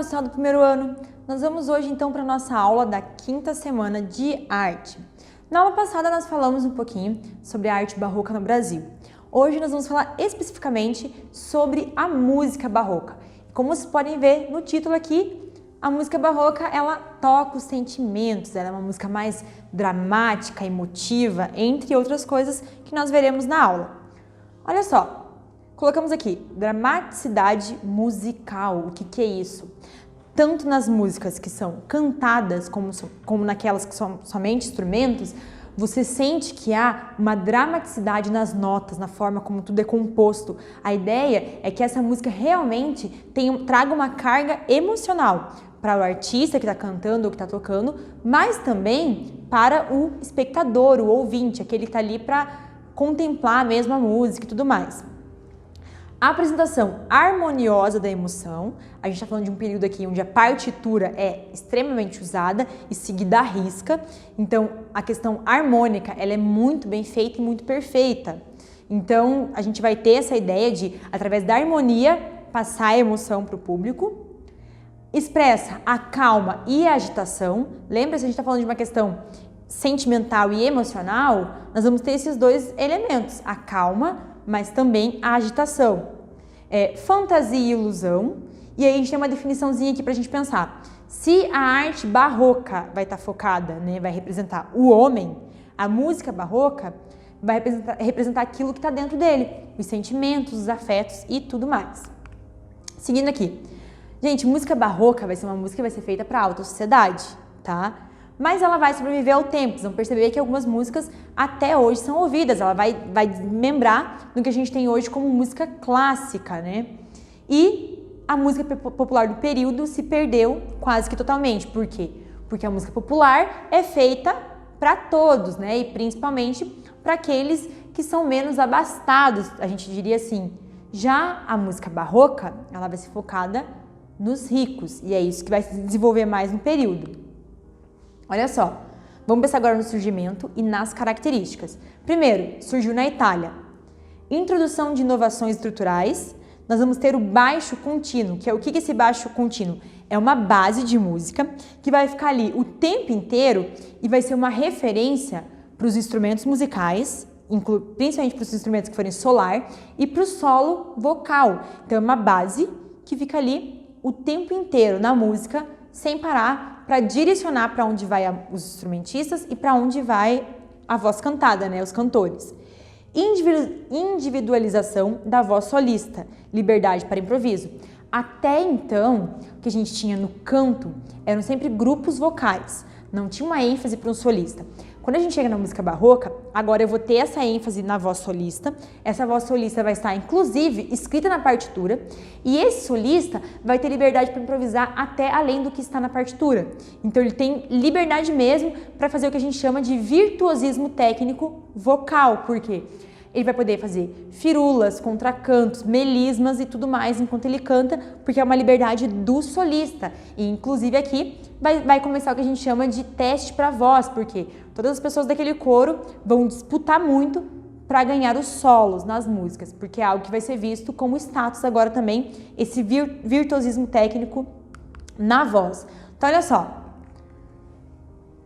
pessoal do primeiro ano! Nós vamos hoje então para a nossa aula da quinta semana de arte. Na aula passada nós falamos um pouquinho sobre a arte barroca no Brasil. Hoje nós vamos falar especificamente sobre a música barroca. Como vocês podem ver no título aqui, a música barroca ela toca os sentimentos, ela é uma música mais dramática, emotiva, entre outras coisas que nós veremos na aula. Olha só, colocamos aqui, dramaticidade musical, o que é isso? Tanto nas músicas que são cantadas, como naquelas que são somente instrumentos, você sente que há uma dramaticidade nas notas, na forma como tudo é composto. A ideia é que essa música realmente traga uma carga emocional para o artista que está cantando ou que está tocando, mas também para o espectador, o ouvinte, aquele que está ali para contemplar mesmo a música e tudo mais. A apresentação harmoniosa da emoção, a gente está falando de um período aqui onde a partitura é extremamente usada e seguida à risca, então a questão harmônica ela é muito bem feita e muito perfeita. Então a gente vai ter essa ideia de, através da harmonia, passar a emoção para o público. Expressa a calma e a agitação. Lembra-se, a gente está falando de uma questão sentimental e emocional, nós vamos ter esses dois elementos, a calma, mas também a agitação. Fantasia e ilusão, e aí a gente tem uma definiçãozinha aqui para a gente pensar. Se a arte barroca vai estar focada, né, vai representar o homem, a música barroca vai representar aquilo que está dentro dele, os sentimentos, os afetos e tudo mais. Seguindo aqui. Gente, música barroca vai ser uma música que vai ser feita para a alta sociedade, tá? Mas ela vai sobreviver ao tempo. Vocês vão perceber que algumas músicas até hoje são ouvidas. Ela vai lembrar do que a gente tem hoje como música clássica, né? E a música popular do período se perdeu quase que totalmente. Por quê? Porque a música popular é feita para todos, né? E principalmente para aqueles que são menos abastados, a gente diria assim. Já a música barroca, ela vai ser focada nos ricos. E é isso que vai se desenvolver mais no período. Olha só, vamos pensar agora no surgimento e nas características. Primeiro, surgiu na Itália. Introdução de inovações estruturais. Nós vamos ter o baixo contínuo, que é o que é esse baixo contínuo? É uma base de música que vai ficar ali o tempo inteiro e vai ser uma referência para os instrumentos musicais, principalmente para os instrumentos que forem solar e para o solo vocal. Então é uma base que fica ali o tempo inteiro na música, sem parar, para direcionar para onde vai os instrumentistas e para onde vai a voz cantada, né, os cantores. Individualização da voz solista, liberdade para improviso. Até então, o que a gente tinha no canto eram sempre grupos vocais, não tinha uma ênfase para um solista. Quando a gente chega na música barroca, agora eu vou ter essa ênfase na voz solista. Essa voz solista vai estar, inclusive, escrita na partitura. E esse solista vai ter liberdade para improvisar até além do que está na partitura. Então, ele tem liberdade mesmo para fazer o que a gente chama de virtuosismo técnico vocal. Por quê? Ele vai poder fazer firulas, contracantos, melismas e tudo mais enquanto ele canta, porque é uma liberdade do solista. E, inclusive, aqui vai começar o que a gente chama de teste para voz, porque todas as pessoas daquele coro vão disputar muito para ganhar os solos nas músicas, porque é algo que vai ser visto como status agora também, esse virtuosismo técnico na voz. Então, olha só,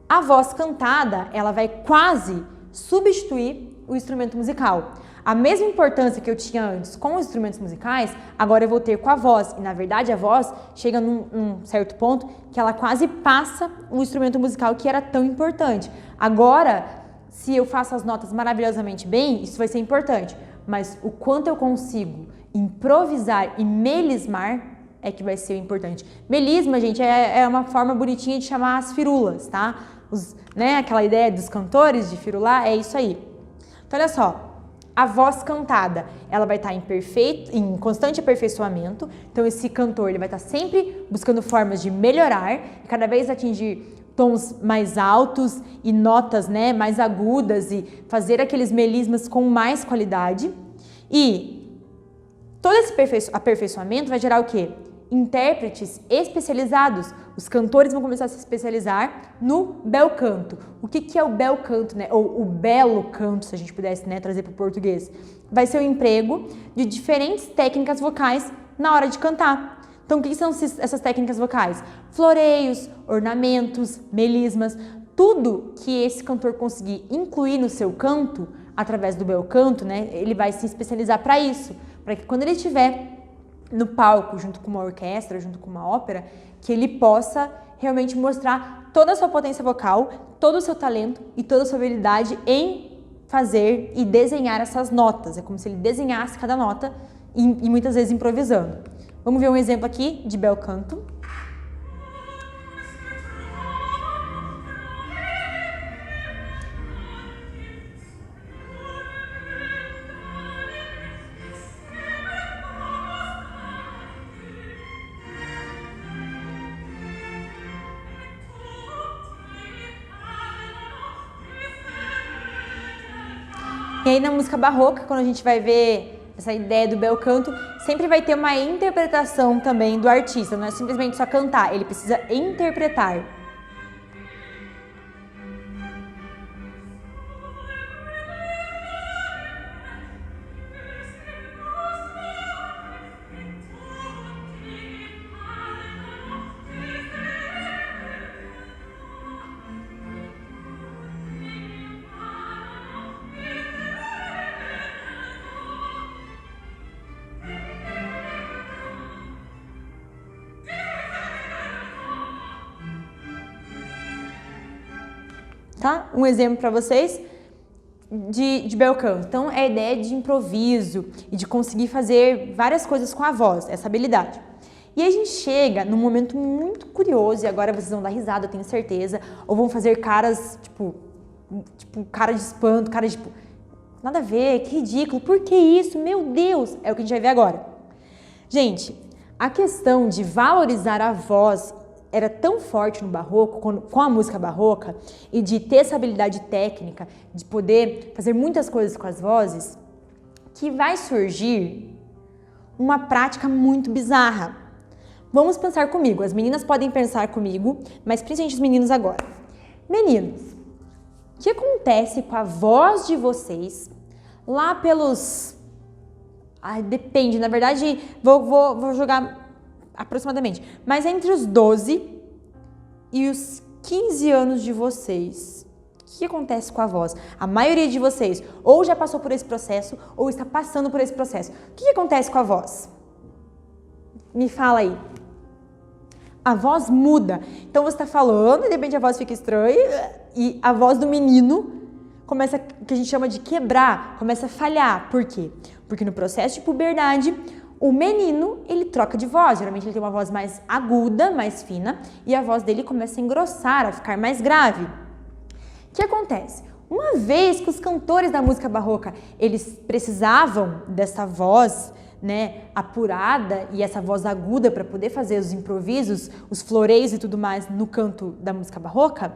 a voz cantada, ela vai quase substituir o instrumento musical. A mesma importância que eu tinha antes com os instrumentos musicais, agora eu vou ter com a voz. E, na verdade, a voz chega num certo ponto que ela quase passa o instrumento musical que era tão importante. Agora, se eu faço as notas maravilhosamente bem, isso vai ser importante. Mas o quanto eu consigo improvisar e melismar é que vai ser o importante. Melisma, gente, é uma forma bonitinha de chamar as firulas, tá? Aquela ideia dos cantores de firular, é isso aí. Então, olha só, a voz cantada, ela vai estar em constante aperfeiçoamento. Então, esse cantor ele vai estar sempre buscando formas de melhorar e cada vez atingir tons mais altos e notas, né, mais agudas e fazer aqueles melismas com mais qualidade. E todo esse aperfeiçoamento vai gerar o quê? Intérpretes especializados. Os cantores vão começar a se especializar no bel canto. O que é o bel canto, né? Ou o belo canto, se a gente pudesse, né, trazer para o português? Vai ser o emprego de diferentes técnicas vocais na hora de cantar. Então, o que são essas técnicas vocais? Floreios, ornamentos, melismas, tudo que esse cantor conseguir incluir no seu canto, através do bel canto, né, ele vai se especializar para isso, para que quando ele estiver no palco, junto com uma orquestra, junto com uma ópera, que ele possa realmente mostrar toda a sua potência vocal, todo o seu talento e toda a sua habilidade em fazer e desenhar essas notas. É como se ele desenhasse cada nota e muitas vezes improvisando. Vamos ver um exemplo aqui de bel canto. E aí na música barroca, quando a gente vai ver essa ideia do bel canto, sempre vai ter uma interpretação também do artista, não é simplesmente só cantar, ele precisa interpretar. Tá? Um exemplo para vocês de bel canto. Então, é a ideia de improviso e de conseguir fazer várias coisas com a voz, essa habilidade. E aí a gente chega num momento muito curioso, e agora vocês vão dar risada, eu tenho certeza, ou vão fazer caras, tipo cara de espanto, cara de, tipo, nada a ver, que ridículo, por que isso? Meu Deus! É o que a gente vai ver agora. Gente, a questão de valorizar a voz era tão forte no barroco, com a música barroca, e de ter essa habilidade técnica, de poder fazer muitas coisas com as vozes, que vai surgir uma prática muito bizarra. Vamos pensar comigo, as meninas podem pensar comigo, mas principalmente os meninos agora. Meninos, o que acontece com a voz de vocês lá pelos... depende, na verdade, vou jogar aproximadamente, mas entre os 12 e os 15 anos de vocês, o que acontece com a voz? A maioria de vocês ou já passou por esse processo ou está passando por esse processo. O que acontece com a voz? Me fala aí. A voz muda. Então você está falando e de repente a voz fica estranha e a voz do menino começa, o que a gente chama de quebrar, começa a falhar. Por quê? Porque no processo de puberdade, o menino, ele troca de voz, geralmente ele tem uma voz mais aguda, mais fina, e a voz dele começa a engrossar, a ficar mais grave. O que acontece? Uma vez que os cantores da música barroca, eles precisavam dessa voz, né, apurada e essa voz aguda para poder fazer os improvisos, os floreios e tudo mais no canto da música barroca,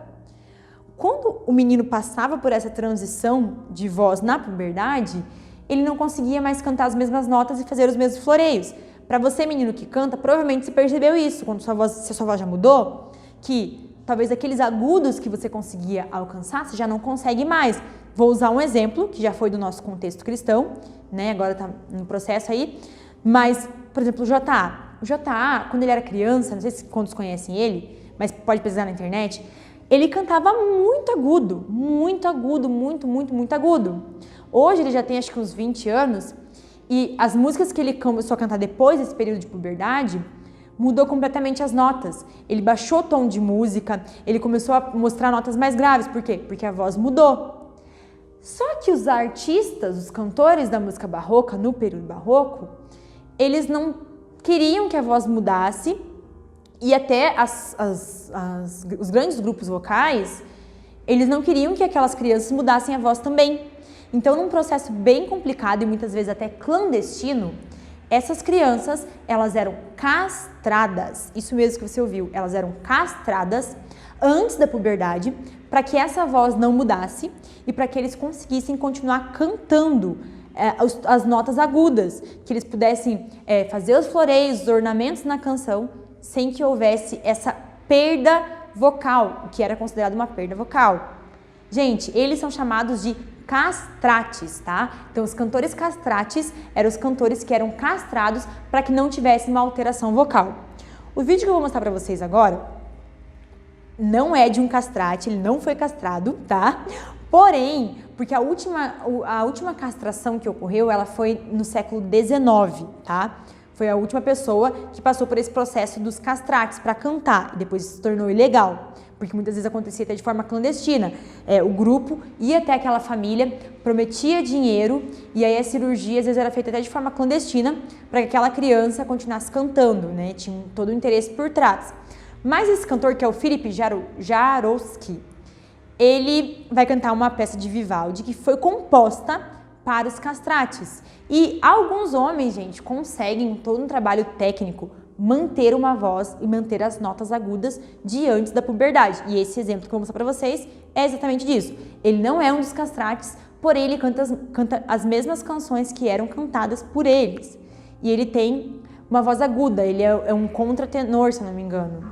quando o menino passava por essa transição de voz na puberdade, ele não conseguia mais cantar as mesmas notas e fazer os mesmos floreios. Para você, menino que canta, provavelmente você percebeu isso, quando se a sua voz já mudou, que talvez aqueles agudos que você conseguia alcançar, você já não consegue mais. Vou usar um exemplo, que já foi do nosso contexto cristão, né? Agora está no processo aí, mas, por exemplo, o J.A. O J.A., quando ele era criança, não sei se quantos conhecem ele, mas pode pesquisar na internet, ele cantava muito agudo, muito agudo. Hoje ele já tem acho que uns 20 anos e as músicas que ele começou a cantar depois desse período de puberdade mudou completamente as notas. Ele baixou o tom de música, ele começou a mostrar notas mais graves. Por quê? Porque a voz mudou. Só que os artistas, os cantores da música barroca, no período barroco, eles não queriam que a voz mudasse e até os grandes grupos vocais, eles não queriam que aquelas crianças mudassem a voz também. Então, num processo bem complicado e muitas vezes até clandestino, essas crianças, elas eram castradas, isso mesmo que você ouviu, elas eram castradas antes da puberdade para que essa voz não mudasse e para que eles conseguissem continuar cantando as notas agudas, que eles pudessem fazer os floreios, os ornamentos na canção sem que houvesse essa perda vocal, que era considerada uma perda vocal. Gente, eles são chamados de castrates, tá? Então, os cantores castrates eram os cantores que eram castrados para que não tivesse uma alteração vocal. O vídeo que eu vou mostrar para vocês agora não é de um castrate, ele não foi castrado, tá? Porém, porque a última castração que ocorreu, ela foi no século XIX, tá? Foi a última pessoa que passou por esse processo dos castrates para cantar e depois se tornou ilegal, porque muitas vezes acontecia até de forma clandestina. O grupo ia até aquela família, prometia dinheiro e aí a cirurgia às vezes era feita até de forma clandestina para que aquela criança continuasse cantando, né? Tinha todo o interesse por trás. Mas esse cantor, que é o Philip Jarowski, ele vai cantar uma peça de Vivaldi que foi composta para os castrates. E alguns homens, gente, conseguem, todo um trabalho técnico, manter uma voz e manter as notas agudas de antes da puberdade. E esse exemplo que eu vou mostrar para vocês é exatamente disso. Ele não é um dos castrates, porém ele canta as mesmas canções que eram cantadas por eles. E ele tem uma voz aguda, ele é um contratenor, se eu não me engano.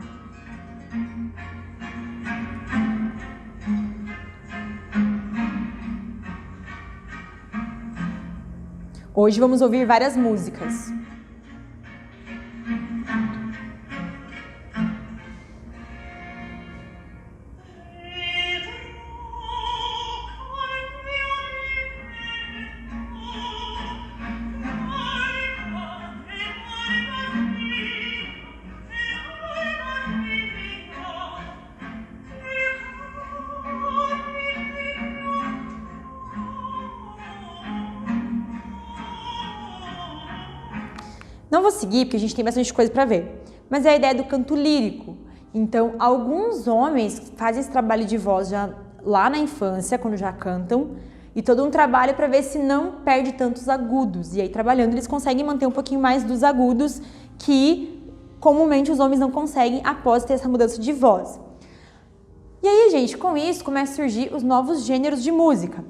Hoje vamos ouvir várias músicas. Não vou seguir porque a gente tem bastante coisa para ver, mas é a ideia do canto lírico. Então, alguns homens fazem esse trabalho de voz já lá na infância, quando já cantam, e todo um trabalho para ver se não perde tantos agudos. E aí, trabalhando, eles conseguem manter um pouquinho mais dos agudos que comumente os homens não conseguem após ter essa mudança de voz. E aí, gente, com isso começam a surgir os novos gêneros de música.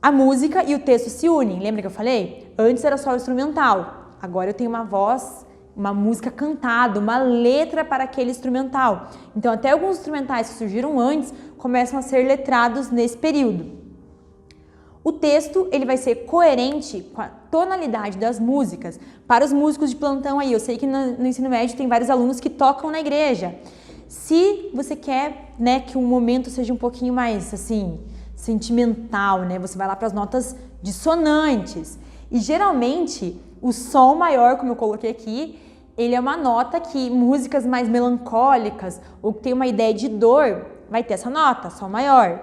A música e o texto se unem, lembra que eu falei? Antes era só o instrumental. Agora eu tenho uma voz, uma música cantada, uma letra para aquele instrumental. Então, até alguns instrumentais que surgiram antes começam a ser letrados nesse período. O texto ele vai ser coerente com a tonalidade das músicas. Para os músicos de plantão aí, eu sei que no ensino médio tem vários alunos que tocam na igreja. Se você quer, né, que o momento seja um pouquinho mais assim, sentimental, né, você vai lá para as notas dissonantes. E geralmente o sol maior, como eu coloquei aqui, ele é uma nota que músicas mais melancólicas ou que tem uma ideia de dor, vai ter essa nota, sol maior.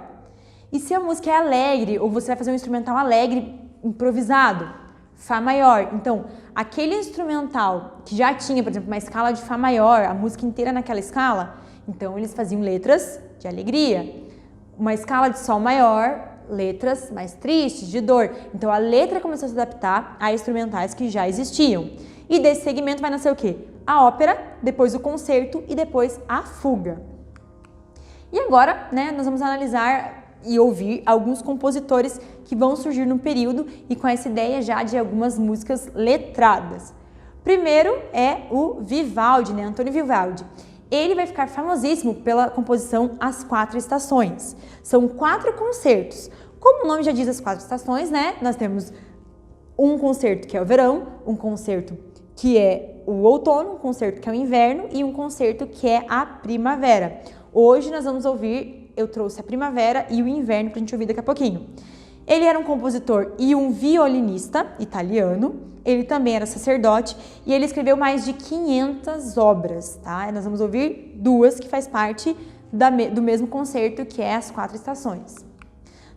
E se a música é alegre ou você vai fazer um instrumental alegre, improvisado, Fá maior. Então, aquele instrumental que já tinha, por exemplo, uma escala de Fá maior, a música inteira naquela escala, então eles faziam letras de alegria. Uma escala de Sol maior, letras mais tristes, de dor. Então a letra começou a se adaptar a instrumentais que já existiam. E desse segmento vai nascer o quê? A ópera, depois o concerto e depois a fuga. E agora, né, nós vamos analisar e ouvir alguns compositores que vão surgir no período e com essa ideia já de algumas músicas letradas. Primeiro é o Vivaldi, né, Antônio Vivaldi. Ele vai ficar famosíssimo pela composição As Quatro Estações. São 4 concertos. Como o nome já diz, as 4 estações, né? Nós temos um concerto que é o verão, um concerto que é o outono, um concerto que é o inverno e um concerto que é a primavera. Hoje nós vamos ouvir, eu trouxe a primavera e o inverno para a gente ouvir daqui a pouquinho. Ele era um compositor e um violinista italiano. Ele também era sacerdote e ele escreveu mais de 500 obras, tá? Nós vamos ouvir 2 que faz parte do mesmo concerto, que é As Quatro Estações.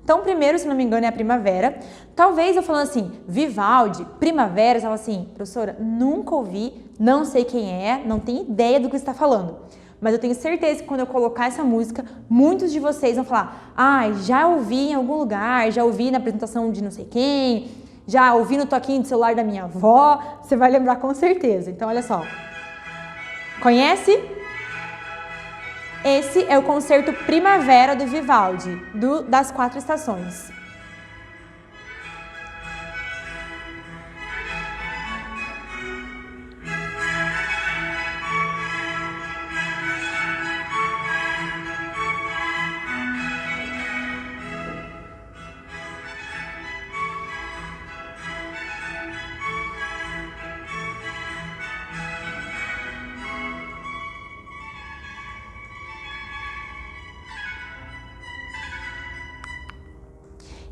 Então, primeiro, se não me engano, é a primavera. Talvez eu falando assim, Vivaldi, primavera, você fala assim, professora, nunca ouvi, não sei quem é, não tenho ideia do que você está falando. Mas eu tenho certeza que quando eu colocar essa música, muitos de vocês vão falar, já ouvi em algum lugar, já ouvi na apresentação de não sei quem, já ouvi no toquinho de celular da minha avó, você vai lembrar com certeza. Então, olha só. Conhece? Esse é o concerto Primavera do Vivaldi, das 4 estações.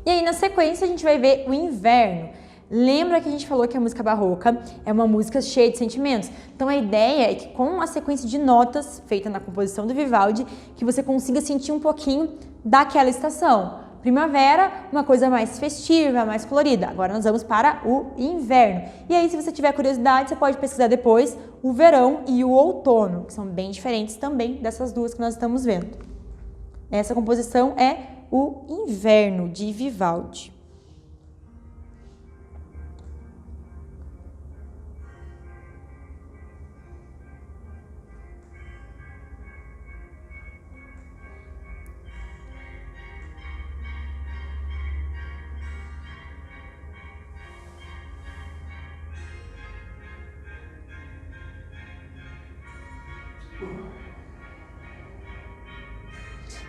E aí, na sequência, a gente vai ver o inverno. Lembra que a gente falou que a música barroca é uma música cheia de sentimentos? Então a ideia é que com a sequência de notas feita na composição do Vivaldi, que você consiga sentir um pouquinho daquela estação. Primavera, uma coisa mais festiva, mais colorida. Agora nós vamos para o inverno. E aí, se você tiver curiosidade, você pode pesquisar depois o verão e o outono, que são bem diferentes também dessas duas que nós estamos vendo. Essa composição é o Inverno, de Vivaldi.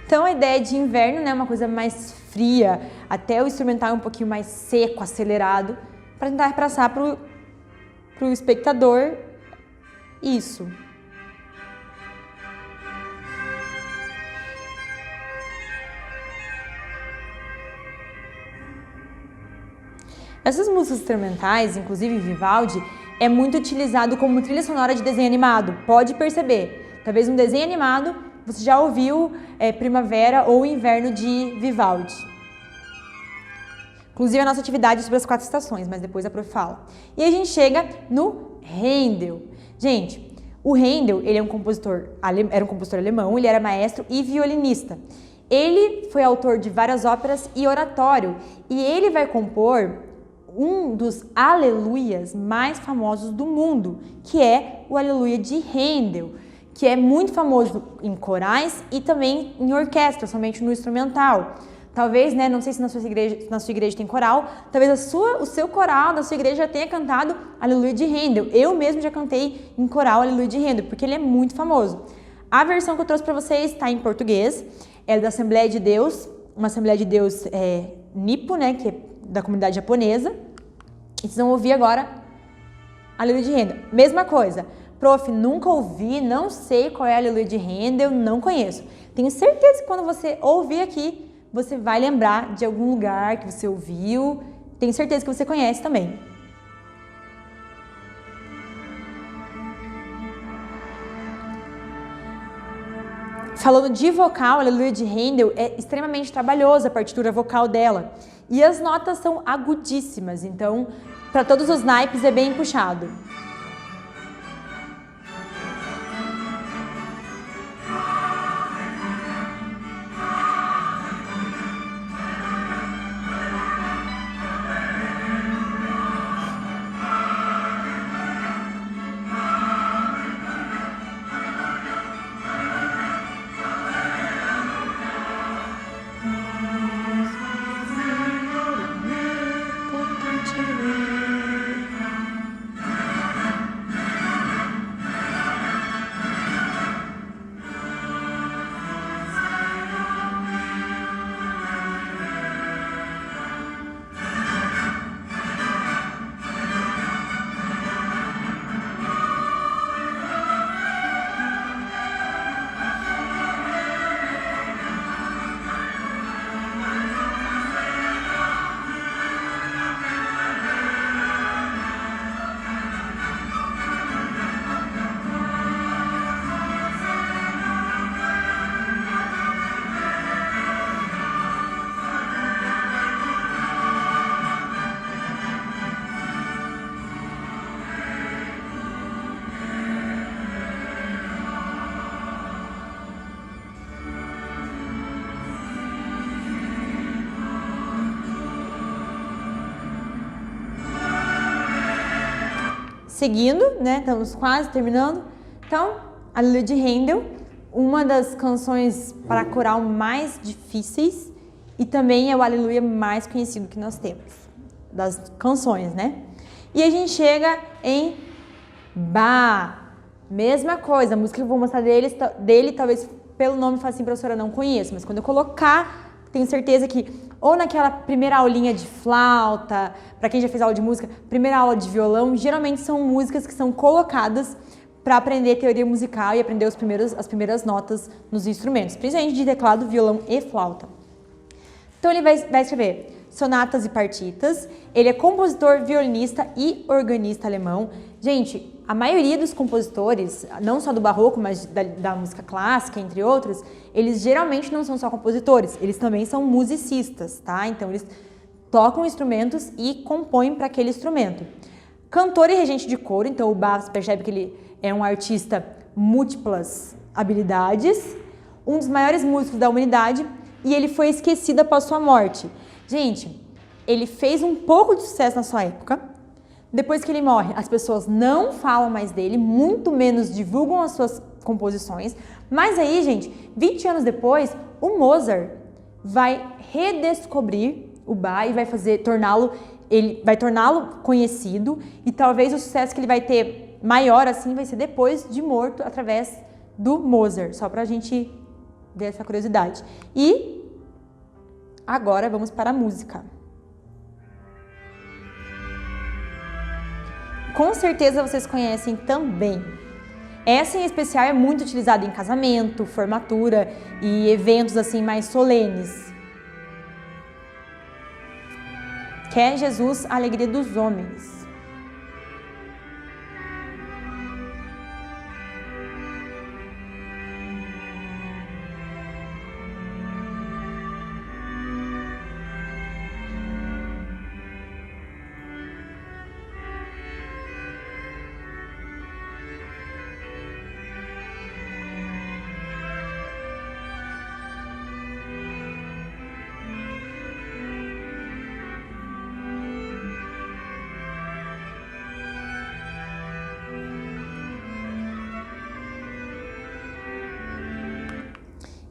Então a ideia de inverno, né, é uma coisa mais fria, até o instrumental é um pouquinho mais seco, acelerado, para tentar passar para o espectador isso. Essas músicas instrumentais, inclusive Vivaldi, é muito utilizado como trilha sonora de desenho animado. Pode perceber, talvez um desenho animado você já ouviu Primavera ou Inverno de Vivaldi. Inclusive a nossa atividade é sobre as 4 estações, mas depois a prof fala. E aí a gente chega no Handel. Gente, o Handel, ele é era um compositor alemão, ele era maestro e violinista. Ele foi autor de várias óperas e oratório, e ele vai compor um dos aleluias mais famosos do mundo, que é o Aleluia de Handel, que é muito famoso em corais e também em orquestra, somente no instrumental. Talvez, né, não sei se na sua igreja tem coral, talvez o seu coral da sua igreja já tenha cantado Aleluia de Handel. Eu mesmo já cantei em coral Aleluia de Handel, porque ele é muito famoso. A versão que eu trouxe para vocês está em português, é da Assembleia de Deus, uma Assembleia de Deus Nippo, né, que é da comunidade japonesa. E vocês vão ouvir agora Aleluia de Handel. Mesma coisa. Prof, nunca ouvi, não sei qual é a Aleluia de Handel, não conheço. Tenho certeza que quando você ouvir aqui, você vai lembrar de algum lugar que você ouviu. Tenho certeza que você conhece também. Falando de vocal, a Aleluia de Handel é extremamente trabalhosa a partitura vocal dela. E as notas são agudíssimas, então para todos os naipes é bem puxado. Seguindo, né? Estamos quase terminando. Então, Aleluia de Handel, uma das canções para coral mais difíceis e também é o Aleluia mais conhecido que nós temos, das canções, né? E a gente chega em Bach. Mesma coisa, a música que eu vou mostrar dele talvez pelo nome fale assim, professora, não conheço, mas quando eu colocar, tenho certeza que ou naquela primeira aulinha de flauta, para quem já fez aula de música, primeira aula de violão, geralmente são músicas que são colocadas para aprender teoria musical e aprender as primeiras notas nos instrumentos, principalmente de teclado, violão e flauta. Então ele vai escrever sonatas e partitas. Ele é compositor, violinista e organista alemão. Gente, a maioria dos compositores, não só do barroco, mas da música clássica, entre outros, eles geralmente não são só compositores, eles também são musicistas, tá? Então eles tocam instrumentos e compõem para aquele instrumento. Cantor e regente de coro, então o Bach percebe que ele é um artista múltiplas habilidades, um dos maiores músicos da humanidade, e ele foi esquecido após sua morte. Gente, ele fez um pouco de sucesso na sua época. Depois que ele morre, as pessoas não falam mais dele, muito menos divulgam as suas composições. Mas aí, gente, 20 anos depois, o Mozart vai redescobrir o Bach e vai torná-lo conhecido, e talvez o sucesso que ele vai ter maior assim vai ser depois de morto, através do Mozart, só pra gente ver essa curiosidade. E agora vamos para a música. Com certeza vocês conhecem também. Essa em especial é muito utilizada em casamento, formatura e eventos assim mais solenes. Que é Jesus, a alegria dos homens.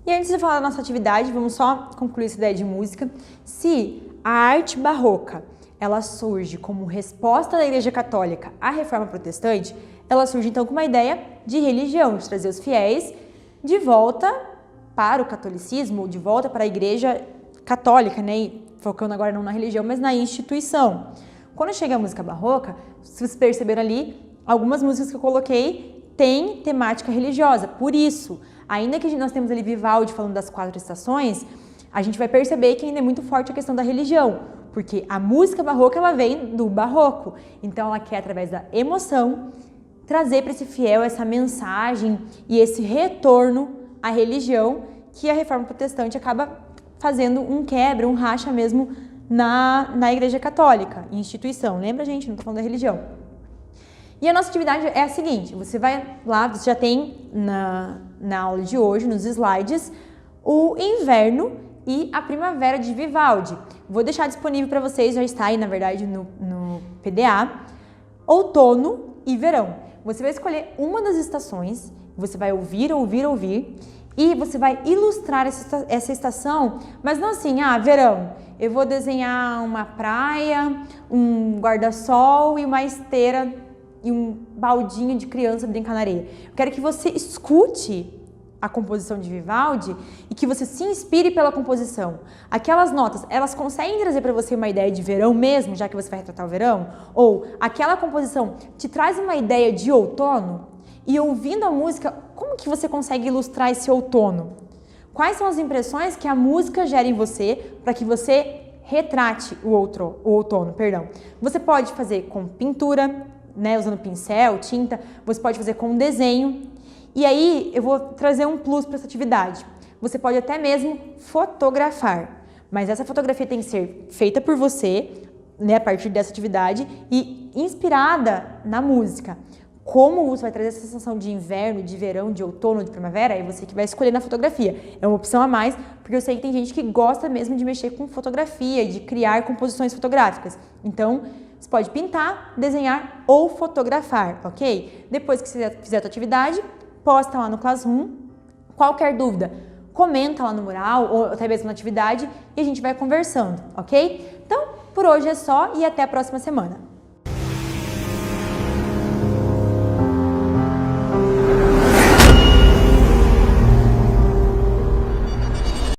E antes de falar da nossa atividade, vamos só concluir essa ideia de música. Se a arte barroca, ela surge como resposta da Igreja Católica à Reforma Protestante, ela surge então com uma ideia de religião, de trazer os fiéis de volta para o catolicismo, de volta para a Igreja Católica, né? E focando agora não na religião, mas na instituição. Quando chega a música barroca, se vocês perceberam ali, algumas músicas que eu coloquei têm temática religiosa. Por isso, ainda que nós temos ali Vivaldi falando das 4 estações, a gente vai perceber que ainda é muito forte a questão da religião, porque a música barroca ela vem do barroco, então ela quer, através da emoção, trazer para esse fiel essa mensagem e esse retorno à religião, que a Reforma Protestante acaba fazendo um quebra, um racha mesmo na Igreja Católica, instituição. Lembra, gente? Não estou falando da religião. E a nossa atividade é a seguinte, você vai lá, você já tem na aula de hoje, nos slides, o inverno e a primavera de Vivaldi. Vou deixar disponível para vocês, já está aí, na verdade, no PDA, outono e verão. Você vai escolher uma das estações, você vai ouvir, e você vai ilustrar essa estação, mas não assim, verão, eu vou desenhar uma praia, um guarda-sol e uma esteira e um baldinho de criança brincar na areia. Eu quero que você escute a composição de Vivaldi e que você se inspire pela composição. Aquelas notas, elas conseguem trazer para você uma ideia de verão mesmo, já que você vai retratar o verão? Ou aquela composição te traz uma ideia de outono? E ouvindo a música, como que você consegue ilustrar esse outono? Quais são as impressões que a música gera em você para que você retrate o outono? Você pode fazer com pintura, né, usando pincel, tinta, você pode fazer com desenho. E aí eu vou trazer um plus para essa atividade. Você pode até mesmo fotografar, mas essa fotografia tem que ser feita por você, né, a partir dessa atividade e inspirada na música. Como você vai trazer essa sensação de inverno, de verão, de outono, de primavera, é você que vai escolher na fotografia. É uma opção a mais, porque eu sei que tem gente que gosta mesmo de mexer com fotografia, de criar composições fotográficas. Então, você pode pintar, desenhar ou fotografar, ok? Depois que você fizer a sua atividade, posta lá no Classroom. Qualquer dúvida, comenta lá no mural ou até mesmo na atividade e a gente vai conversando, ok? Então, por hoje é só e até a próxima semana.